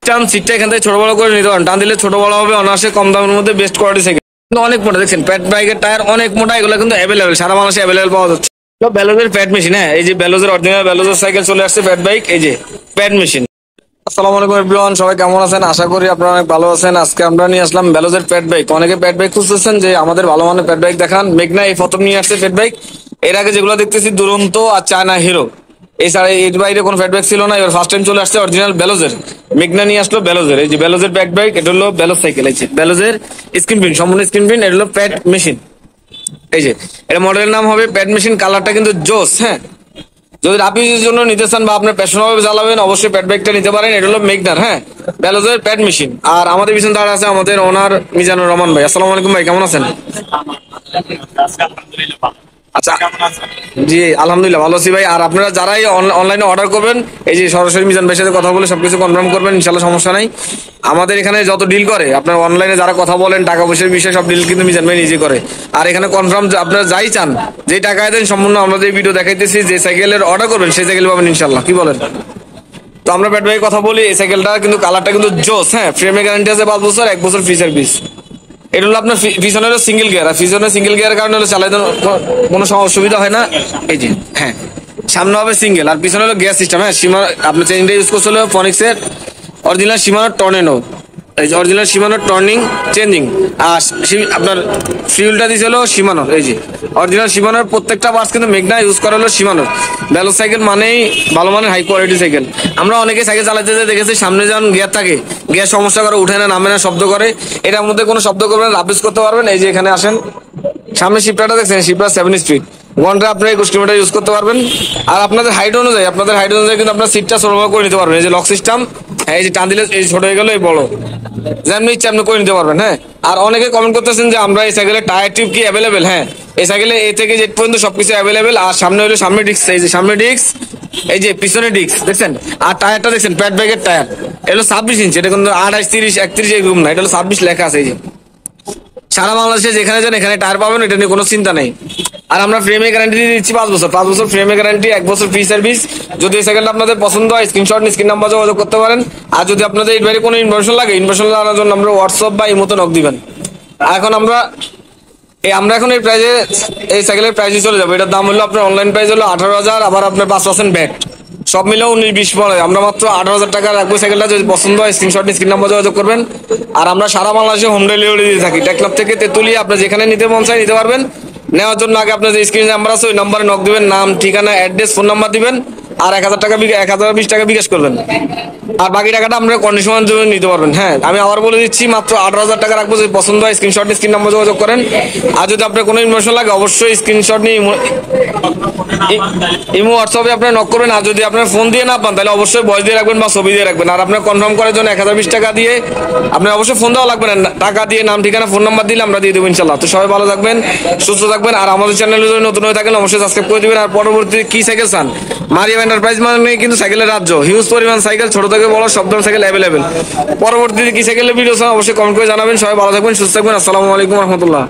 System, সিটটা এখান থেকে ছোট বড় করে নিতে পারেন, টান দিলে ছোট বড় হবে অনায়াসে, কম দামের মধ্যে বেস্ট কোয়ালিটি সাইকেল। কিন্তু অনেক মোটা দেখছেন, প্যাট বাইকের টায়ার অনেক মোটা, এগুলো কিন্তু অ্যাভেলেবেল, সারা বাংলাদেশে অ্যাভেলেবেল পাওয়া যাচ্ছে। বেলোজের প্যাট মেশিন, হ্যাঁ এই যে বেলোজের অরিজিনাল বেলোজের সাইকেল চলে আসছে, প্যাট বাইক, এই যে প্যাট মেশিন। আসসালামু আলাইকুম এভরিওয়ান, সবাই কেমন আছেন? আশা করি আপনারা অনেক ভালো আছেন। আজকে আমরা নিয়ে আসলাম বেলোজের প্যাট বাইক। অনেকে প্যাট বাইক খুঁজতেছেন যে আমাদের ভালো মানের প্যাট বাইক দেখান। মেঘনা এই প্রথম নিয়ে আসছে প্যাট বাইক। এর আগে যেগুলো দেখতেছি দুরন্ত আর চায়না হিরো, এছাড়া এর বাইরে কোনো প্যাট বাইক ছিল না। এবার ফার্স্ট টাইম চলে আসছে অরিজিনাল বেলোজের। মেঘনা নিয়ে আসলো বেলোজের, এই যে বেলোজের প্যাট বাইক। এটা হলো বেলোজ সাইকেল, এই যে বেলোজের স্ক্রিন প্রিন্ট, সম্পূর্ণ স্ক্রিন প্রিন্ট। এটা হলো প্যাট মেশিন, এই যে এটা মডেলের নাম হবে প্যাট মেশিন। কালারটা কিন্তু জোস, হ্যাঁ। যদি রাপিজের জন্য নিতে চান বা আপনার প্যাশনেবল চালাবেন, অবশ্যই প্যাট বাইকটা নিতে পারেন। এটা হলো মেঘনার, হ্যাঁ, বেলোজের প্যাট মেশিন। আর আমাদের পিছনে দাঁড়া আছে আমাদের ওনার মিজানুর রহমান ভাই। আসসালামু আলাইকুম ভাই, কেমন আছেন? আচ্ছা, জি আলহামদুলিল্লাহ ভালো আছি ভাই। আর আপনারা যারাই অনলাইনে অর্ডার করবেন, এই যে সরাসরি মিজান ভাইয়ের সাথে কথা বলে সবকিছু কনফার্ম করবেন, ইনশাল্লাহ সমস্যা নাই। আমাদের এখানে যত ডিল করে, আপনার অনলাইনে যারা কথা বলেন টাকা পয়সার বিষয়ে, সব ডিল কিন্তু মিজান ভাই নিজে করে। আর এখানে কনফার্ম আপনারা যাই চান, যে টাকায় দেন সম্পূর্ণ আমরা যে ভিডিও দেখাইতেছি, যে সাইকেলের অর্ডার করবেন সেই সাইকেল পাবেন ইনশাল্লাহ। কি বলেন? তো আমরা প্যাট ভাই কথা বলি। এই সাইকেলটা কিন্তু কালারটা কিন্তু জোস, হ্যাঁ। ফ্রেমে গ্যারান্টি আছে 5 বছর, 1 বছর ফ্রি সার্ভিস। এটা হলো আপনার পিছনে হলো সিঙ্গেল গিয়ার, আর পিছনে সিঙ্গেল গিয়ারের কারণে হলো চালাইতে কোনো অসুবিধা হয় না। এই যে হ্যাঁ, সামনে হবে সিঙ্গেল আর পিছনে হলো গিয়ার সিস্টেম, হ্যাঁ। সীমা আপনার চেঞ্জটা ইউজ করছে হলো ফনিক্সের অরিজিনাল সীমানোর টর্নেডো, এই যে অরিজিনাল সীমানোর টর্নিং চেঞ্জিং। আর আপনার ফিউলটা দিয়েছে হলো সীমানোর, এই যে অরিজিনাল সীমানোর। প্রত্যেকটা পার্টস কিন্তু মেঘনা ইউজ করা হলো সীমানোর। বেলোজ সাইকেল মানেই ভালো মানের হাই কোয়ালিটি সাইকেল। আমরা অনেকে সাইকেল চালাতে দেখেছি, সামনে যখন গিয়ার থাকে, গিয়ার সমস্যা করে, উঠে না, নামে না, শব্দ করে। এটার মধ্যে কোনো শব্দ করবেন, রাপিস করতে পারবেন। এই যে এখানে আসেন, সামনে শিফটারটা দেখছেন, শিফটার 7 স্পিড, ঘন্টা আপনার 21 কিলোমিটার ইউজ করতে পারবেন। আর আপনাদের হাইট অনুযায়ী কিন্তু আপনার সিটটা সরবরাহ করে নিতে পারবেন। এই যে লক সিস্টেম, এই যে টান দিলে এই ছোট হয়ে গেল, এই বড়, যেমনি ইচ্ছা আপনি করে নিতে পারবেন, হ্যাঁ। আর অনেকে কমেন্ট করতেছেন যে আমরা এই সাইকেলের টায়ার টিউব কি অ্যাভেলেবেল? হ্যাঁ, এই সাইকেলে এ থেকে জেড পর্যন্ত সবকিছু অ্যাভেলেবেল। আর সামনে হলো সামনে ডিস্ক, এই যে সামনে ডিস্ক, এই যে পিছনে ডিস্ক দেখছেন। আর টায়ারটা দেখছেন প্যাট ব্যাগের টায়ার, এটা 26 ইঞ্চি। এটা কিন্তু 28, 30, 31 এরকম না, এটা হলো 26 লেখা আছে। এই যে সারা বাংলাদেশে যেখানে যান এখানে টায়ার পাবেন, এটা নিয়ে কোনো চিন্তা নেই। আর আমরা ফ্রেমে গ্যারান্টি দিচ্ছি 5 বছর, 5 বছর ফ্রেমে গ্যারান্টি, 1 বছর ফ্রি সার্ভিস। যদি এই সাইকেলটা আপনাদের পছন্দ হয়, স্ক্রিনশট নিয়ে স্ক্রিন নাম্বার যোগাযোগ করতে পারেন। আর যদি আপনাদের এর বাইরে কোনো ইনফরমেশন লাগে, ইনফরমেশন জানার জন্য আমরা হোয়াটসঅ্যাপ বা ইমোতে নক দিবেন। এখন আমরা এখন এই প্রাইজে, এই সাইকেলের প্রাইজে চলে যাবো। এটার দাম হলো আপনার অনলাইন প্রাইস হলো 18,000, আবার আপনার 5% ব্যাট, সব মিলে 19-20 পড়ে। আমরা মাত্র 18,000 টাকা রাখবো সাইকেলটা। যদি পছন্দ হয় স্ক্রিনশট নিয়ে স্ক্রিন নাম্বার যোগাযোগ করবেন। আর আমরা সারা বাংলাদেশে হোম ডেলিভারি দিয়ে থাকি। টেকনাফ থেকে তেতুলিয়া, আপনি যেখানে নিতে মন চায় নিতে পারবেন। নেওয়ার জন্য আগে আপনার যে স্ক্রিন নাম্বার আছে ওই নাম্বারে নক দিবেন, নাম, ঠিকানা, অ্যাড্রেস, ফোন নাম্বার দিবেন। আর 1020 টাকা বিকাশ করবেন। আর বাকি টাকাটা আমরা কন্ডিশনের জন্য নিতে পারবেন, হ্যাঁ। আমি আবার বলে দিচ্ছি, মাত্র 18,000 টাকা রাখবো। যদি পছন্দ হয় স্ক্রিনশট নিয়ে স্ক্রিন নাম্বার যোগাযোগ করেন। আর যদি আপনার কোনো ইনফরমেশন লাগে, অবশ্যই স্ক্রিনশট নিয়ে ইমো হোয়াটসঅ্যাপে আপনার নক করবেন। আর যদি আপনার ফোন দিয়ে না পান, তাহলে অবশ্যই ভয়েস দিয়ে রাখবেন বা ছবি দিয়ে রাখবেন। আর আপনার কনফার্ম করার জন্য 1020 টাকা দিয়ে আপনার অবশ্যই ফোন দেওয়া লাগবে না, টাকা দিয়ে নাম, ঠিকানা, ফোন নাম্বার দিলে আমরা দিয়ে দেবো ইনশাল্লাহ। তো সবাই ভালো থাকবেন, সুস্থ থাকবেন। আর আমাদের চ্যানেলে যদি নতুন হয়ে থাকেন অবশ্যই সাবস্ক্রাইব করে দিবেন। আর পরবর্তী কি সাইকেল চান, মারিয়াম এন্টারপ্রাইজ মানে কিন্তু সাইকেলের রাজ্য, হিউজ পরিমাণ সাইকেল, ছোট থেকে বড় সব ধরনের সাইকেল অ্যাভেলেবেল। পরবর্তীতে কি সাইকেলের ভিডিও চান অবশ্যই কমেন্ট করে জানাবেন। সবাই ভালো থাকবেন, সুস্থ থাকবেন। আসসালামু আলাইকুম রহমতুল্লাহ।